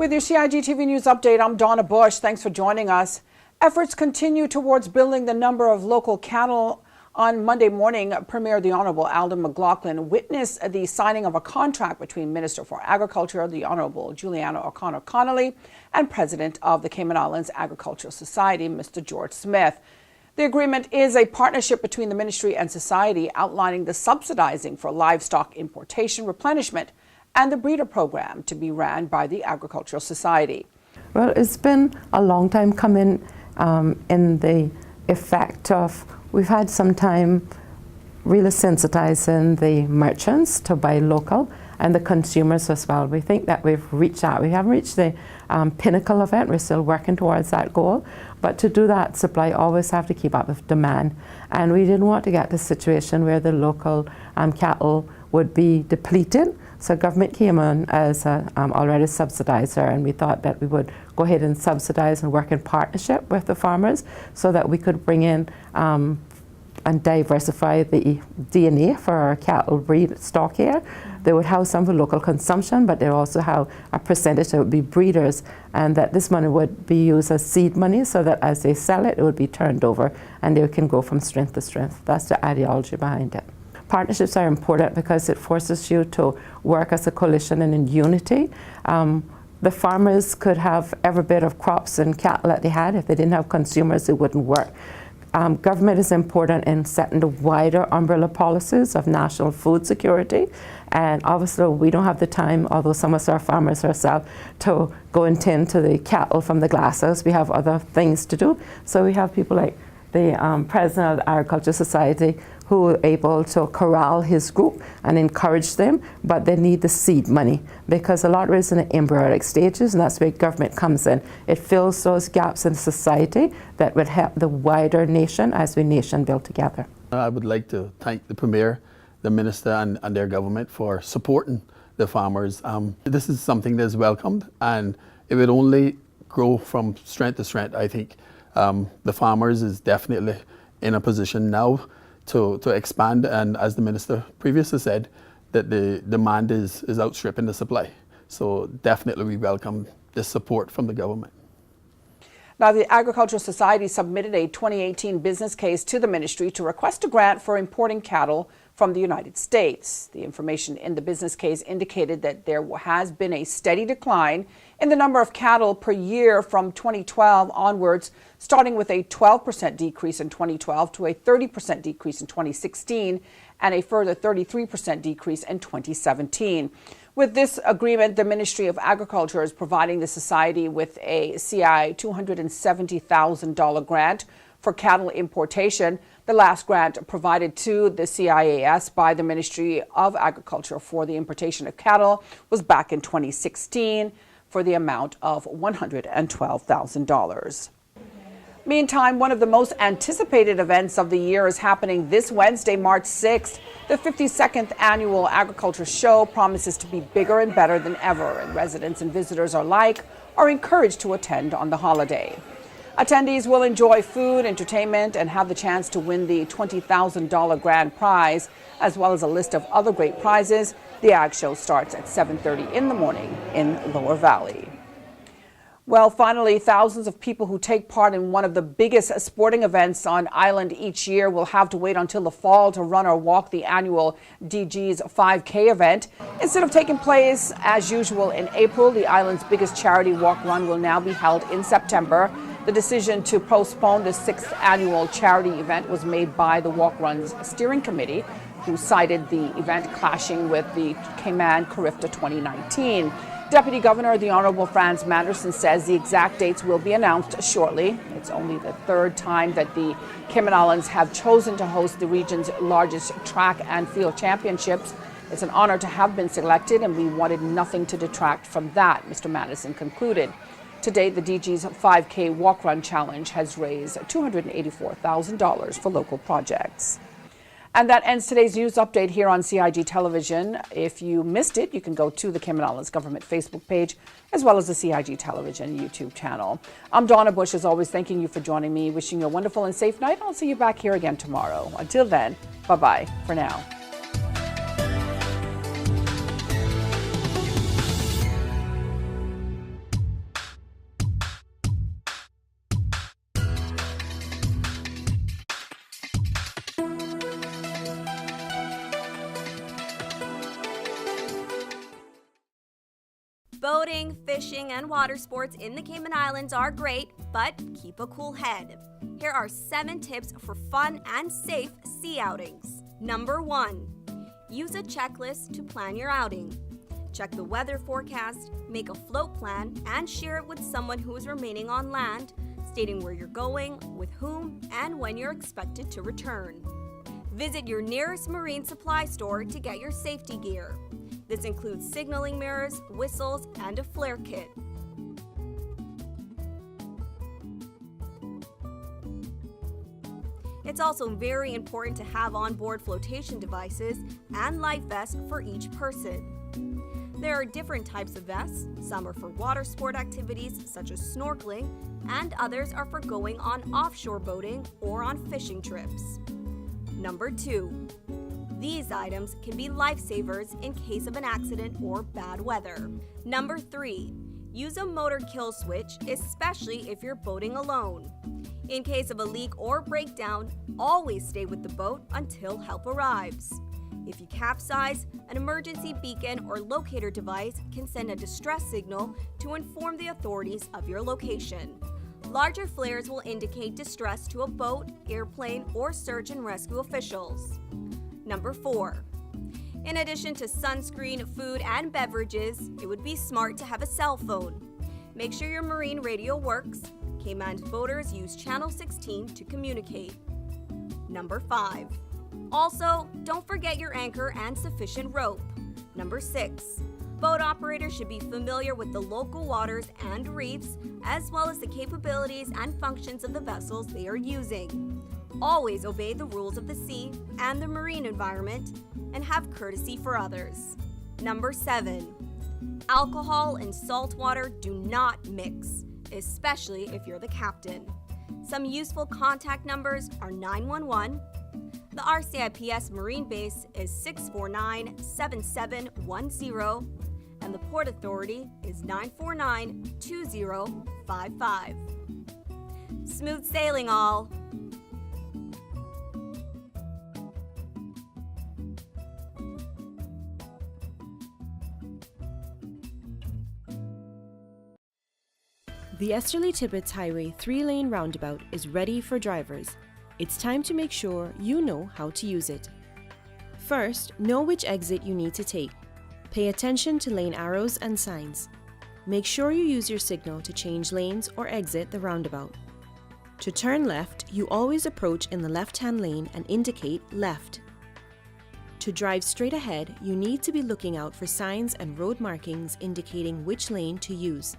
With your CIGTV News Update, I'm Donna Bush. Thanks for joining us. Efforts continue towards building the number of local cattle. On Monday morning, Premier the Honourable Alden McLaughlin witnessed the signing of a contract between Minister for Agriculture, the Honourable Juliana O'Connor Connolly, and President of the Cayman Islands Agricultural Society, Mr. George Smith. The agreement is a partnership between the ministry and society outlining the subsidizing for livestock importation, replenishment, and the breeder program to be ran by the Agricultural Society. Well, it's been a long time coming in the effect of, we've had some time really sensitizing the merchants to buy local and the consumers as well. We think that we've reached that. We haven't reached the pinnacle of it. We're still working towards that goal. But to do that, supply always have to keep up with demand. And we didn't want to get to a situation where the local cattle would be depleted. So government came in as a already subsidizer, and we thought that we would go ahead and subsidize and work in partnership with the farmers so that we could bring in and diversify the DNA for our cattle breed stock here. They would have some for local consumption, but they also have a percentage that would be breeders, and that this money would be used as seed money so that as they sell it, it would be turned over and they can go from strength to strength. That's the ideology behind it. Partnerships are important because it forces you to work as a coalition and in unity. The farmers could have every bit of crops and cattle that they had. If they didn't have consumers, it wouldn't work. Government is important in setting the wider umbrella policies of national food security. And obviously we don't have the time, although some of us are farmers ourselves, to go and tend to the cattle from the glasshouse. We have other things to do. So we have people like the president of the Agricultural Society who are able to corral his group and encourage them, but they need the seed money because a lot of it is in the embryonic stages, and that's where government comes in. It fills those gaps in society that would help the wider nation as we nation build together. I would like to thank the Premier, the Minister and their government for supporting the farmers. This is something that is welcomed, and it would only grow from strength to strength. I think the farmers is definitely in a position now to expand, and as the Minister previously said, that the demand is outstripping the supply. So definitely we welcome this support from the government. Now, the Agricultural Society submitted a 2018 business case to the ministry to request a grant for importing cattle from the United States. The information in the business case indicated that there has been a steady decline in the number of cattle per year from 2012 onwards, starting with a 12% decrease in 2012 to a 30% decrease in 2016 and a further 33% decrease in 2017. With this agreement, the Ministry of Agriculture is providing the Society with a CI $270,000 grant for cattle importation. The last grant provided to the CIAS by the Ministry of Agriculture for the importation of cattle was back in 2016 for the amount of $112,000. Meantime, one of the most anticipated events of the year is happening this Wednesday, March 6th. The 52nd Annual Agriculture Show promises to be bigger and better than ever, and residents and visitors alike are encouraged to attend on the holiday. Attendees will enjoy food, entertainment, and have the chance to win the $20,000 grand prize, as well as a list of other great prizes. The Ag Show starts at 7:30 in the morning in Lower Valley. Well, finally, thousands of people who take part in one of the biggest sporting events on island each year will have to wait until the fall to run or walk the annual DG's 5K event. Instead of taking place as usual in April, the island's biggest charity walk run will now be held in September. The decision to postpone the 6th annual charity event was made by the Walk Run's steering committee, who cited the event clashing with the Cayman Carifta 2019. Deputy Governor, the Honourable Franz Manderson, says the exact dates will be announced shortly. It's only the third time that the Cayman Islands have chosen to host the region's largest track and field championships. It's an honour to have been selected, and we wanted nothing to detract from that, Mr. Manderson concluded. To date, the DG's 5K Walk Run Challenge has raised $284,000 for local projects. And that ends today's news update here on CIG Television. If you missed it, you can go to the Cayman Islands Government Facebook page, as well as the CIG Television YouTube channel. I'm Donna Bush, as always, thanking you for joining me, wishing you a wonderful and safe night. I'll see you back here again tomorrow. Until then, bye-bye for now. Boating, fishing, and water sports in the Cayman Islands are great, but keep a cool head. Here are 7 tips for fun and safe sea outings. Number 1. Use a checklist to plan your outing. Check the weather forecast, make a float plan, and share it with someone who is remaining on land, stating where you're going, with whom, and when you're expected to return. Visit your nearest marine supply store to get your safety gear. This includes signaling mirrors, whistles, and a flare kit. It's also very important to have onboard flotation devices and life vests for each person. There are different types of vests. Some are for water sport activities such as snorkeling, and others are for going on offshore boating or on fishing trips. Number 2. These items can be lifesavers in case of an accident or bad weather. Number 3. Use a motor kill switch, especially if you're boating alone. In case of a leak or breakdown, always stay with the boat until help arrives. If you capsize, an emergency beacon or locator device can send a distress signal to inform the authorities of your location. Larger flares will indicate distress to a boat, airplane, or search and rescue officials. Number 4. In addition to sunscreen, food, and beverages, it would be smart to have a cell phone. Make sure your marine radio works. Cayman's boaters use Channel 16 to communicate. Number 5. Also, don't forget your anchor and sufficient rope. Number 6. Boat operators should be familiar with the local waters and reefs, as well as the capabilities and functions of the vessels they are using. Always obey the rules of the sea and the marine environment, and have courtesy for others. Number 7. Alcohol and salt water do not mix, especially if you're the captain. Some useful contact numbers are 911. The RCIPS Marine Base is 649-7710, and the Port Authority is 949-2055. Smooth sailing, all! The Esterly-Tibbetts Highway 3-lane roundabout is ready for drivers. It's time to make sure you know how to use it. First, know which exit you need to take. Pay attention to lane arrows and signs. Make sure you use your signal to change lanes or exit the roundabout. To turn left, you always approach in the left-hand lane and indicate left. To drive straight ahead, you need to be looking out for signs and road markings indicating which lane to use.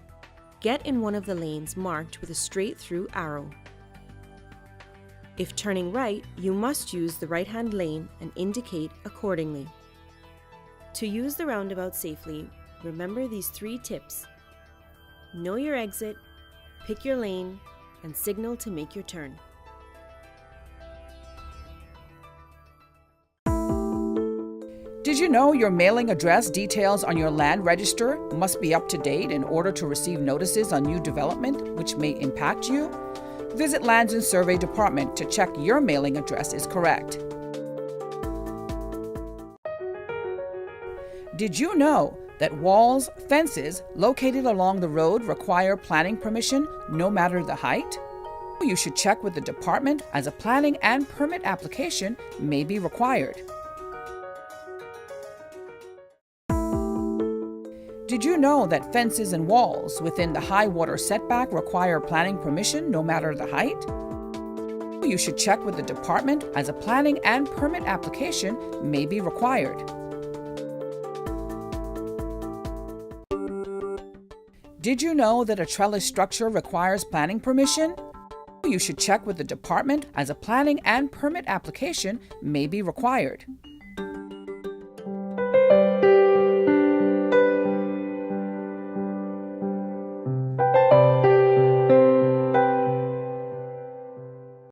Get in one of the lanes marked with a straight-through arrow. If turning right, you must use the right-hand lane and indicate accordingly. To use the roundabout safely, remember these 3 tips. Know your exit, pick your lane, and signal to make your turn. Did you know your mailing address details on your land register must be up to date in order to receive notices on new development which may impact you? Visit Lands and Survey Department to check your mailing address is correct. Did you know that walls, fences located along the road require planning permission no matter the height? You should check with the department as a planning and permit application may be required. Did you know that fences and walls within the high water setback require planning permission no matter the height? You should check with the department as a planning and permit application may be required. Did you know that a trellis structure requires planning permission? You should check with the department as a planning and permit application may be required.